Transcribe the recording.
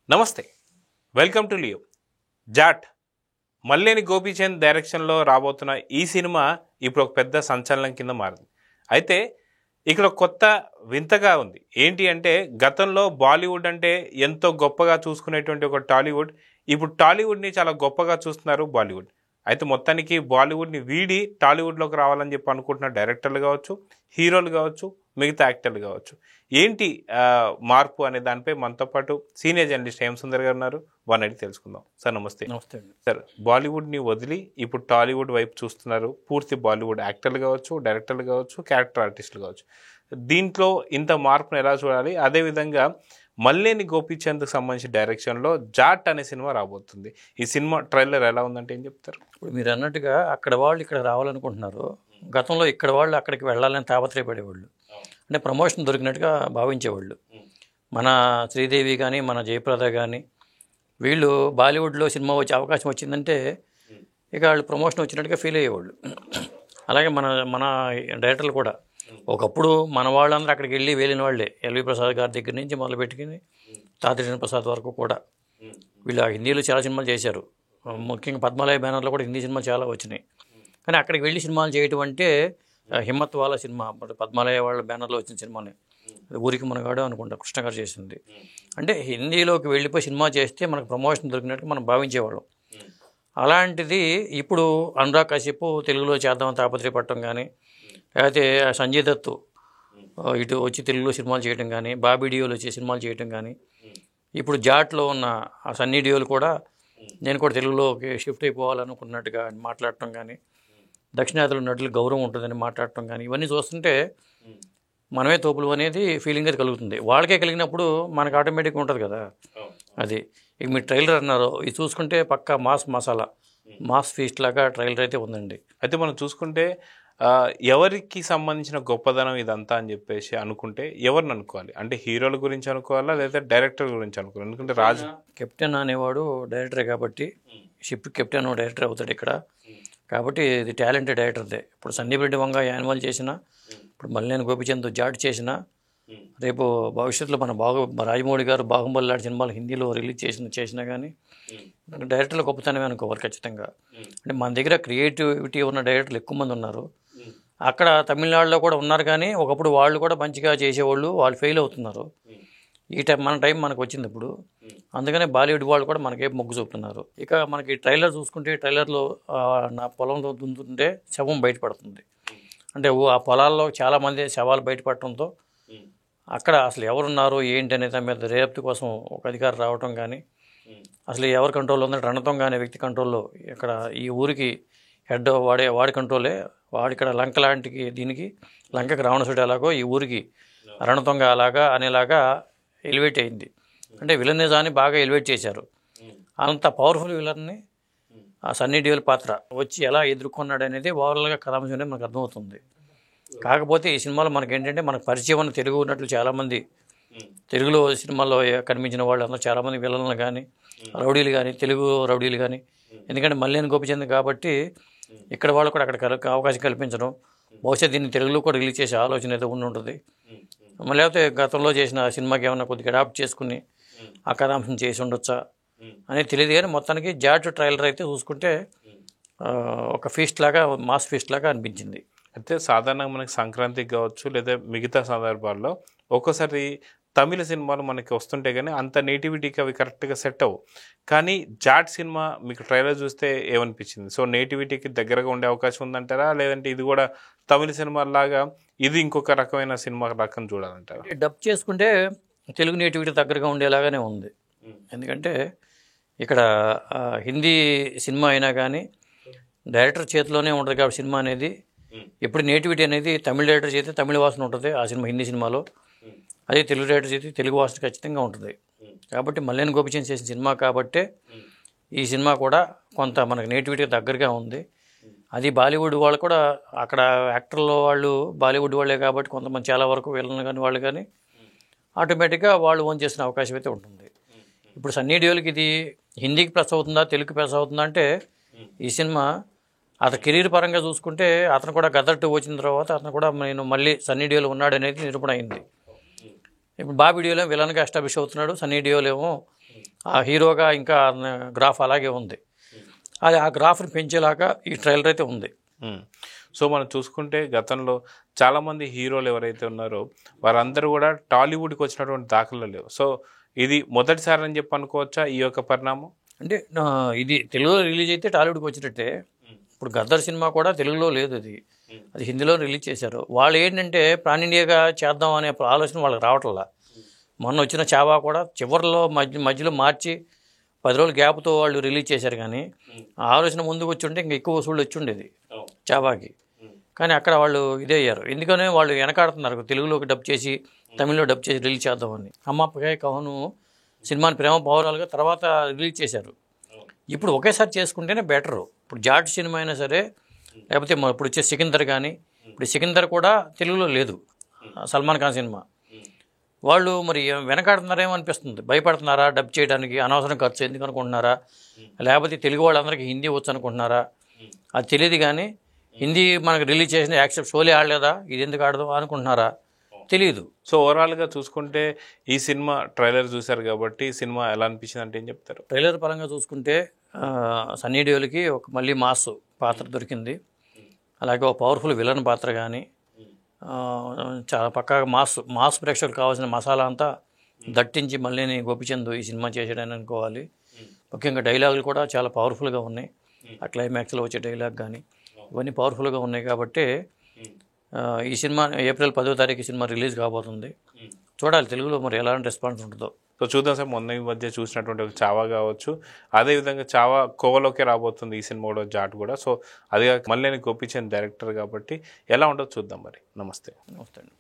నమస్తే, welcome to Leo. Jaat Malineni Gopichand డైరెక్షన్లో రాబోతున్న ఈ సినిమా ఇప్పుడు ఒక పెద్ద సంచలనం కింద మారింది. అయితే ఇక్కడ కొత్త వింతగా ఉంది. ఏంటి అంటే, గతంలో బాలీవుడ్ అంటే ఎంతో గొప్పగా చూసుకునేటువంటి ఒక టాలీవుడ్, ఇప్పుడు టాలీవుడ్ని చాలా గొప్పగా చూస్తున్నారు బాలీవుడ్. అయితే మొత్తానికి బాలీవుడ్ని వీడి టాలీవుడ్లోకి రావాలని చెప్పి అనుకుంటున్న డైరెక్టర్లు కావచ్చు, హీరోలు కావచ్చు, మిగతా యాక్టర్లు కావచ్చు. ఏంటి మార్పు అనే దానిపై మనతో పాటు సీనియర్ జర్నలిస్ట్ హేమ సుందర్ గారు ఉన్నారు. వారిని అడిగి తెలుసుకుందాం. సార్ నమస్తే. నమస్తే సార్, బాలీవుడ్ని వదిలి ఇప్పుడు టాలీవుడ్ వైపు చూస్తున్నారు. పూర్తి బాలీవుడ్ యాక్టర్లు కావచ్చు, డైరెక్టర్లు కావచ్చు, క్యారెక్టర్ ఆర్టిస్టులు కావచ్చు. దీంట్లో ఇంత మార్పును ఎలా చూడాలి? అదేవిధంగా మల్లేని గోపీచంద్కి సంబంధించిన డైరెక్షన్లో జాట్ అనే సినిమా రాబోతుంది. ఈ సినిమా ట్రైలర్ ఎలా ఉందంటే ఏం చెప్తారు? ఇప్పుడు మీరు అన్నట్టుగా అక్కడ వాళ్ళు ఇక్కడ రావాలనుకుంటున్నారు. గతంలో ఇక్కడ వాళ్ళు అక్కడికి వెళ్ళాలని తాపత్రయపడేవాళ్ళు, అంటే ప్రమోషన్ దొరికినట్టుగా భావించేవాళ్ళు. మన శ్రీదేవి కానీ, మన జయప్రద కానీ, వీళ్ళు బాలీవుడ్లో సినిమా వచ్చే అవకాశం వచ్చిందంటే ఇక వాళ్ళు ప్రమోషన్ వచ్చినట్టుగా ఫీల్ అయ్యేవాళ్ళు. అలాగే మన మన డైరెక్టర్లు కూడా ఒకప్పుడు మన వాళ్ళందరూ అక్కడికి వెళ్ళిన వాళ్ళే. ఎల్వి ప్రసాద్ గారి దగ్గర నుంచి మొదలుపెట్టుకుని తాతిరేని ప్రసాద్ వరకు కూడా వీళ్ళు హిందీలో చాలా సినిమాలు చేశారు. ముఖ్యంగా పద్మాలయ బ్యానర్లో కూడా హిందీ సినిమాలు చాలా వచ్చినాయి. కానీ అక్కడికి వెళ్ళి సినిమాలు చేయటం అంటే హిమ్మత్ వాళ్ళ సినిమా, పద్మాలయ వాళ్ళ బ్యానర్లో వచ్చిన సినిమానే. ఊరికి మనగాడు అనుకుంటా కృష్ణ గారు చేసింది. అంటే హిందీలోకి వెళ్ళిపోయి సినిమా చేస్తే మనకు ప్రమోషన్ దొరికినట్టు మనం భావించేవాళ్ళం. అలాంటిది ఇప్పుడు అనురాగ్ కశ్యప్ తెలుగులో చేద్దామని తాపత్రయపడటం కానీ, లేకపోతే సంజయ్ దత్ ఇటు వచ్చి తెలుగులో సినిమాలు చేయడం కానీ, బాబీ డియోలు వచ్చి సినిమాలు చేయడం కానీ, ఇప్పుడు జాట్లో ఉన్న ఆ సన్నీ డియోలు కూడా నేను కూడా తెలుగులోకి షిఫ్ట్ అయిపోవాలనుకున్నట్టుగా మాట్లాడటం కానీ, దక్షిణాదిలో నటులు గౌరవం ఉంటుందని మాట్లాడటం కానీ, ఇవన్నీ చూస్తుంటే మనమే తోపులు అనేది ఫీలింగ్ అది కలుగుతుంది. వాళ్ళకే కలిగినప్పుడు మనకు ఆటోమేటిక్గా ఉంటుంది కదా అది. ఇక మీరు ట్రైలర్ అన్నారు, ఇది చూసుకుంటే పక్కా మాస్ ఫీస్ట్ లాగా ట్రైలర్ అయితే ఉందండి. అయితే మనం చూసుకుంటే ఎవరికి సంబంధించిన గొప్పదనం ఇదంతా అని చెప్పేసి అనుకుంటే ఎవరిని అనుకోవాలి? అంటే హీరోల గురించి అనుకోవాలా, లేదా డైరెక్టర్ గురించి అనుకోవాలి? ఎందుకంటే కెప్టెన్ అనేవాడు డైరెక్టరే కాబట్టి, షిప్ కెప్టెన్ డైరెక్టర్ అవుతాడు ఇక్కడ కాబట్టి. ఇది టాలెంటెడ్ డైరెక్టర్దే. ఇప్పుడు సందీప్ రెడ్డి వంగ యానిమల్ చేసిన, ఇప్పుడు మల్లేని గోపీచంద్ జాట్ చేసిన, రేపు భవిష్యత్తులో మన రాజమౌళి గారు బాహుబలి లాంటి సినిమాలు హిందీలో రిలీజ్ చేసినా కానీ డైరెక్టర్లు గొప్పతనమే అనుకోవాలి ఖచ్చితంగా. అంటే మన దగ్గర క్రియేటివిటీ ఉన్న డైరెక్టర్లు ఎక్కువ మంది ఉన్నారు. అక్కడ తమిళనాడులో కూడా ఉన్నారు, కానీ ఒకప్పుడు వాళ్ళు కూడా మంచిగా చేసేవాళ్ళు, వాళ్ళు ఫెయిల్ అవుతున్నారు. ఈ మన టైం మనకు వచ్చింది ఇప్పుడు. అందుకనే బాలీవుడ్ వాళ్ళు కూడా మనకే మొగ్గు చూపుతున్నారు. ఇక మనకి ట్రైలర్ చూసుకుంటే, ట్రైలర్లో నా పొలంలో దున్నుతుంటే శవం బయటపడుతుంది. అంటే ఆ పొలాల్లో చాలామంది శవాలు బయటపడటంతో అక్కడ అసలు ఎవరున్నారు ఏంటి అనే దాని మీద దర్యాప్తు కోసం ఒక అధికారి రావటం కానీ, అసలు ఎవరి కంట్రోల్లో ఉందంటే రణతంగా అనే వ్యక్తి కంట్రోల్లో, ఇక్కడ ఈ ఊరికి హెడ్ వాడి కంట్రోలే. వాడి ఇక్కడ లంక లాంటి దీనికి, లంకకి రావణసుడు ఎలాగో ఈ ఊరికి రణతంగ అలాగా అనేలాగా ఎలివేట్ అయింది. అంటే విలనిజాన్ని బాగా ఎలివేట్ చేశారు. అంత పవర్ఫుల్ విలన్ని ఆ సన్నీ డియోల్ పాత్ర వచ్చి ఎలా ఎదుర్కొన్నాడు అనేది ఓవరాల్గా కథాంశం అనేది మనకు అర్థమవుతుంది. కాకపోతే ఈ సినిమాలో మనకి ఏంటంటే, మనకు పరిచయం ఉన్న తెలుగు ఉన్నట్లు చాలామంది తెలుగులో సినిమాల్లో కనిపించిన వాళ్ళు అందరూ చాలామంది విలన్లు కానీ, రౌడీలు కానీ, తెలుగు రౌడీలు కానీ. ఎందుకంటే మల్లేని గోపీచంద్ కాబట్టి ఇక్కడ వాళ్ళు కూడా అక్కడ అవకాశం కల్పించడం, బహుశా దీన్ని తెలుగులో కూడా రిలీజ్ చేసే ఆలోచన అయితే ఉంటుంది. లేకపోతే గతంలో చేసిన సినిమాకి ఏమైనా కొద్దిగా అడాప్ట్ చేసుకుని ఆ కథాంశం చేసి ఉండొచ్చా అనేది తెలియదు. కానీ మొత్తానికి జాట్ ట్రైలర్ అయితే చూసుకుంటే ఒక మాస్ ఫీస్ట్ లాగా అనిపించింది. అయితే సాధారణంగా మనకి సంక్రాంతికి కావచ్చు, లేదా మిగతా సందర్భాల్లో ఒక్కోసారి తమిళ సినిమాలు మనకి వస్తుంటే కానీ అంత నేటివిటీకి అవి కరెక్ట్గా సెట్ అవ్వు. కానీ జాట్ సినిమా మీకు ట్రైలర్ చూస్తే ఏమనిపించింది? సో నేటివిటీకి దగ్గరగా ఉండే అవకాశం ఉందంటారా, లేదంటే ఇది కూడా తమిళ సినిమాలాగా ఇది ఇంకొక రకమైన సినిమా రకం చూడాలంటారా? డబ్ చేసుకుంటే తెలుగు నేటివిటీ దగ్గరగా ఉండేలాగానే ఉంది. ఎందుకంటే ఇక్కడ హిందీ సినిమా అయినా కానీ డైరెక్టర్ చేతిలోనే ఉంటుంది కాబట్టి సినిమా అనేది ఎప్పుడు నేటివిటీ అనేది తమిళ డైరెక్టర్ చేస్తే తమిళ వాసన ఉంటుంది ఆ సినిమా హిందీ సినిమాలో, అదే తెలుగు డైరెక్టర్ చేస్తే తెలుగు వాసన ఖచ్చితంగా ఉంటుంది. కాబట్టి మల్లేని గోపీచంద్ చేసిన సినిమా కాబట్టే ఈ సినిమా కూడా కొంత మనకు నేటివిటీకి దగ్గరగా ఉంది. అది బాలీవుడ్ వాళ్ళు కూడా అక్కడ యాక్టర్లు వాళ్ళు బాలీవుడ్ వాళ్ళే కాబట్టి కొంతమంది చాలా వరకు వీళ్ళని కానీ వాళ్ళు కానీ ఆటోమేటిక్గా వాళ్ళు ఓన్ చేసిన అవకాశం అయితే ఉంటుంది. ఇప్పుడు సన్నీ డియోల్కి ఇది హిందీకి ప్లస్ అవుతుందా, తెలుగుకి ప్లస్ అవుతుందా అంటే, ఈ సినిమా అతను కెరీర్ పరంగా చూసుకుంటే అతను కూడా గదర్ 2 వచ్చిన తర్వాత అతను కూడా నేను మళ్ళీ సన్నీ డియోల్ ఉన్నాడు అనేది నిరూపణ అయింది. ఇప్పుడు బాబీ డియోల్ విలన్గా ఎస్టాబ్లిష్ అవుతున్నాడు, సన్నీ డియోల్ ఏమో ఆ హీరోగా ఇంకా గ్రాఫ్ అలాగే ఉంది. అది ఆ గ్రాఫ్ని పెంచేలాగా ఈ ట్రైలర్ అయితే ఉంది. సో మనం చూసుకుంటే గతంలో చాలామంది హీరోలు ఎవరైతే ఉన్నారో వారందరూ కూడా టాలీవుడ్కి వచ్చినటువంటి దాఖలు లేవు. సో ఇది మొదటిసారి అని చెప్పి అనుకోవచ్చా ఈ యొక్క పరిణామం? అంటే ఇది తెలుగులో రిలీజ్ అయితే టాలీవుడ్కి వచ్చినట్టే. ఇప్పుడు గద్దర్ సినిమా కూడా తెలుగులో లేదు, అది హిందీలో రిలీజ్ చేశారు. వాళ్ళు ఏంటంటే పాన్ ఇండియాగా చేద్దాం అనే ఆలోచన వాళ్ళకి రావట్లా. మొన్న వచ్చిన చావా కూడా చివరిలో మధ్యలో మార్చి 10 రోజుల గ్యాప్తో వాళ్ళు రిలీజ్ చేశారు. కానీ ఆ ఆలోచన ముందుకు వచ్చి ఉంటే ఇంకా ఎక్కువ వసూళ్ళు వచ్చి ఉండేది చావాకి. కానీ అక్కడ వాళ్ళు ఇదే అయ్యారు. ఎందుకనే వాళ్ళు వెనకాడుతున్నారు తెలుగులోకి డబ్ చేసి తమిళ్లో డబ్ చేసి రిలీజ్ చేద్దామని. అమ్మప్పగా కవును సినిమాని ప్రేమ పౌరాలుగా తర్వాత రిలీజ్ చేశారు. ఇప్పుడు ఒకేసారి చేసుకుంటేనే బెటరు. ఇప్పుడు జాట్ సినిమా అయినా సరే, లేకపోతే ఇప్పుడు వచ్చే సికిందర్ కానీ, ఇప్పుడు సికిందర్ కూడా తెలుగులో లేదు, సల్మాన్ ఖాన్ సినిమా. వాళ్ళు మరి వెనకాడుతున్నారేమో అనిపిస్తుంది. భయపడుతున్నారా డబ్ చేయడానికి? అనవసరం ఖర్చు ఎందుకు అనుకుంటున్నారా? లేకపోతే తెలుగు వాళ్ళందరికీ హిందీ వచ్చు అనుకుంటున్నారా? అది తెలియదు. కానీ హిందీ మనకు రిలీజ్ చేసిన యాక్సెప్ట్ షోలే ఆడలేదా, ఇది ఎందుకు ఆడదు అనుకుంటున్నారా? తెలియదు. సో ఓవరాల్గా చూసుకుంటే ఈ సినిమా ట్రైలర్ చూశారు కాబట్టి సినిమా ఎలా అనిపించింది అంటే ఏం చెప్తారు? ట్రైలర్ పరంగా చూసుకుంటే సన్నీ డియోల్కి ఒక మళ్ళీ మాస్ పాత్ర దొరికింది. అలాగే ఒక పవర్ఫుల్ విలన్ పాత్ర కానీ, చాలా పక్కాగా మాస్ ప్రేక్షకులకు కావాల్సిన మసాలా అంతా దట్టించి మళ్ళీ గోపిచంద్ ఈ సినిమా చేసాడని అనుకోవాలి. ముఖ్యంగా డైలాగులు కూడా చాలా పవర్ఫుల్గా ఉన్నాయి. ఆ క్లైమాక్స్లో వచ్చే డైలాగ్ కానీ ఇవన్నీ పవర్ఫుల్గా ఉన్నాయి. కాబట్టి ఈ సినిమా ఏప్రిల్ 10వ తారీఖు సినిమా రిలీజ్ కాబోతుంది. చూడాలి తెలుగులో మరి ఎలాంటి రెస్పాన్స్ ఉంటుందో. సో చూద్దాం సార్. మొన్న ఈ మధ్య చూసినటువంటి ఒక చావా కావచ్చు, అదేవిధంగా చావా కోవలోకే రాబోతుంది ఈ సినిమా కూడా, జాట్ కూడా. సో అది మళ్ళీ గోపిచంద్ డైరెక్టర్ కాబట్టి ఎలా ఉండదు చూద్దాం మరి. నమస్తే. నమస్తే అండి.